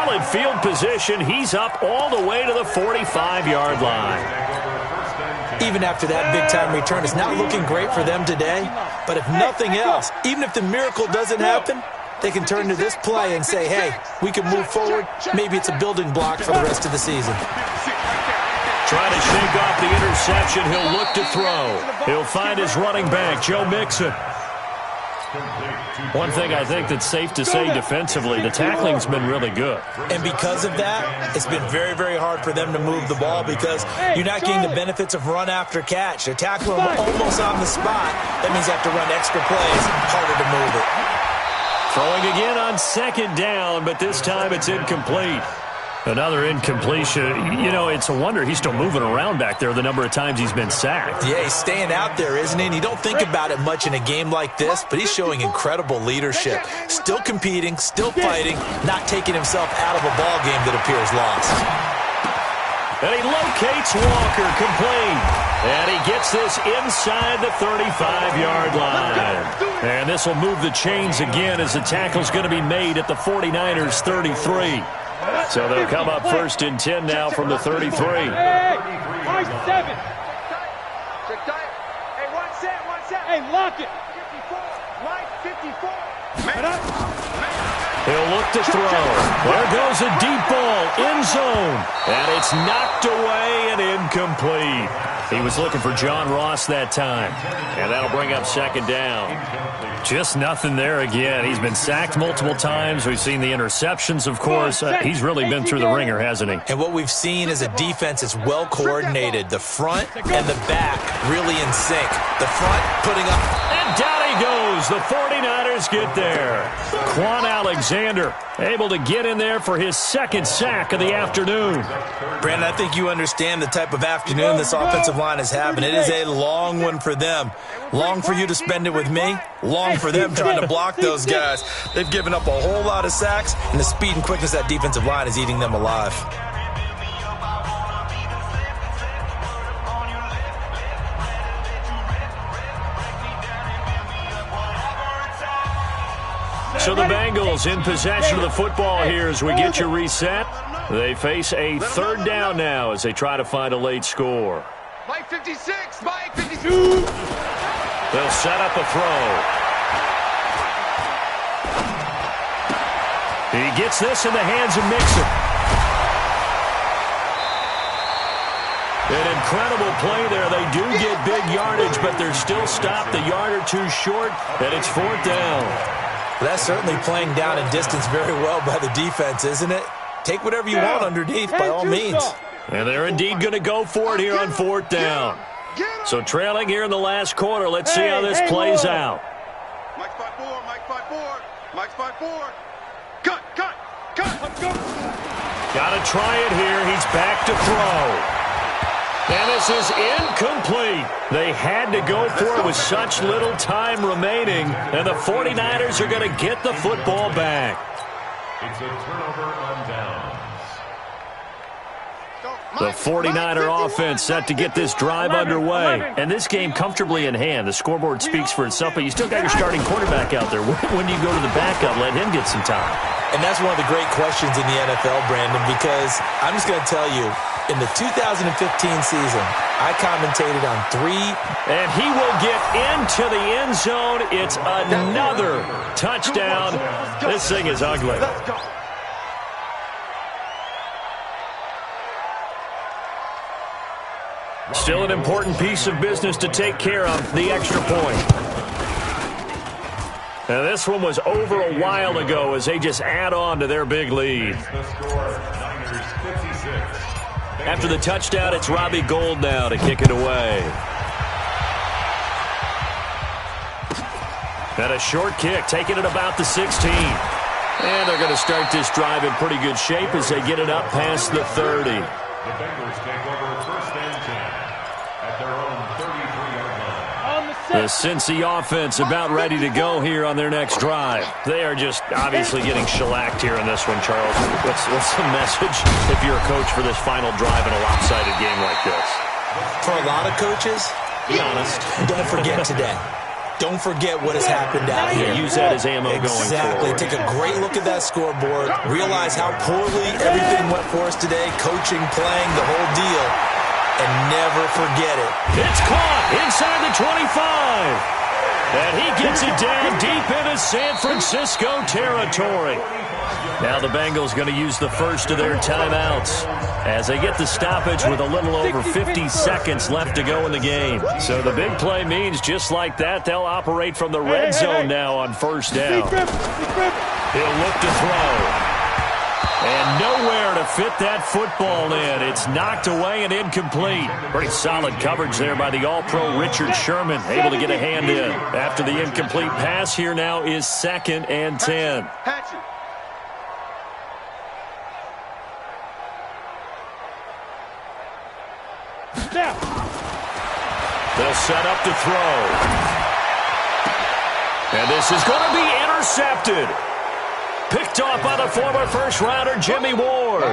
solid field position. He's up all the way to the 45-yard line. Even after that big-time return, it's not looking great for them today. But if nothing else, even if the miracle doesn't happen, they can turn to this play and say, hey, we can move forward. Maybe it's a building block for the rest of the season. Trying to shake off the interception. He'll look to throw. He'll find his running back, Joe Mixon. One thing I think that's safe to say defensively, the tackling's been really good. And because of that, it's been very, very hard for them to move the ball because you're not getting the benefits of run after catch. They're tackling them almost on the spot. That means they have to run extra plays, harder to move it. Throwing again on second down, but this time it's incomplete. Another incompletion. You know, it's a wonder he's still moving around back there the number of times he's been sacked. Yeah, he's staying out there, isn't he? And you don't think about it much in a game like this, but he's showing incredible leadership. Still competing, still fighting, not taking himself out of a ball game that appears lost. And he locates Walker, complete. And he gets this inside the 35-yard line. And this will move the chains again as the tackle's going to be made at the 49ers' 33. So they'll come up first and 10 now from the 33. Hey, line 7. Hey, one set. Hey, lock it. 54. Line 54. He'll look to throw. There goes a deep ball, end zone. And it's knocked away and incomplete. He was looking for John Ross that time. And that'll bring up second down. Just nothing there again. He's been sacked multiple times. We've seen the interceptions, of course. He's really been through the ringer, hasn't he? And what we've seen is a defense that's well coordinated. The front and the back really in sync. The front putting up. And down he goes. The 49ers get there. Quan Alexander able to get in there for his second sack of the afternoon. Brandon, I think you understand the type of afternoon this offensive line is having. It is a long one for them. Long for you to spend it with me. Long for them trying to block those guys. They've given up a whole lot of sacks, and the speed and quickness of that defensive line is eating them alive. So the Bengals in possession of the football here as we get you reset. They face a third down now as they try to find a late score. Mike 56, Mike 52. They'll set up a throw. He gets this in the hands of Mixon. An incredible play there. They do get big yardage, but they're still stopped a yard or two short, and it's fourth down. That's certainly playing down in distance very well by the defense, isn't it? Take whatever you want underneath, by all means. And they're indeed going to go for it here on fourth down. So trailing here in the last quarter. Let's see how this plays out. Mike 5-4, Mike 5-4, Mike 5-4. Cut. Let's go. Got to try it here. He's back to throw. And this is incomplete. They had to go for it with such little time remaining. And the 49ers are going to get the football back. It's a turnover on downs. The 49er offense set to get this drive underway. And this game comfortably in hand. The scoreboard speaks for itself, but you still got your starting quarterback out there. When do you go to the backup, let him get some time? And that's one of the great questions in the NFL, Brandon, because I'm just going to tell you, in the 2015 season, I commentated on 3. And he will get into the end zone. It's another touchdown. This thing is ugly. Still an important piece of business to take care of, the extra point. And this one was over a while ago as they just add on to their big lead. After the touchdown, it's Robbie Gould now to kick it away. And a short kick, taking it about the 16. And they're going to start this drive in pretty good shape as they get it up past the 30. The Bengals take over first and 10 at their own 33-yard line. The Cincy offense about ready to go here on their next drive. They are just obviously getting shellacked here in this one, Charles. What's the message if you're a coach for this final drive in a lopsided game like this? For a lot of coaches, Be honest. don't forget today. Don't forget what has happened out here. Use that as ammo going forward. Exactly. Take a great look at that scoreboard. Realize how poorly everything went for us today. Coaching, playing, the whole deal. And never forget it. It's caught inside the 25. And he gets it down deep into San Francisco territory. Now the Bengals going to use the first of their timeouts as they get the stoppage with a little over 50 seconds left to go in the game. So the big play means just like that, they'll operate from the red zone now on first down. He'll look to throw. And nowhere to fit that football in. It's knocked away and incomplete. Pretty solid coverage there by the All-Pro Richard Sherman. Able to get a hand in. After the incomplete pass, here now is 2nd and 10. They'll set up to throw. And this is going to be intercepted. Picked off by the former first-rounder, Jimmy Ward.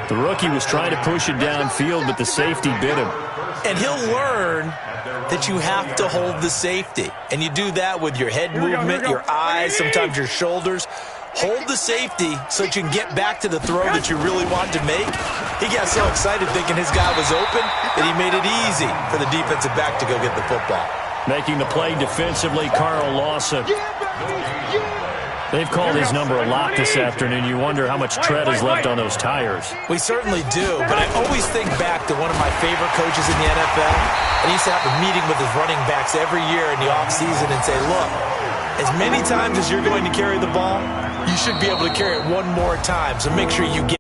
The rookie was trying to push it downfield, but the safety bit him. And he'll learn that you have to hold the safety. And you do that with your head movement, your eyes, sometimes your shoulders. Hold the safety so that you can get back to the throw that you really want to make. He got so excited thinking his guy was open that he made it easy for the defensive back to go get the football. Making the play defensively, Carl Lawson. They've called his number a lot this afternoon. You wonder how much tread is left on those tires. We certainly do, but I always think back to one of my favorite coaches in the NFL. And he used to have a meeting with his running backs every year in the offseason and say, look, as many times as you're going to carry the ball, you should be able to carry it one more time. So make sure you get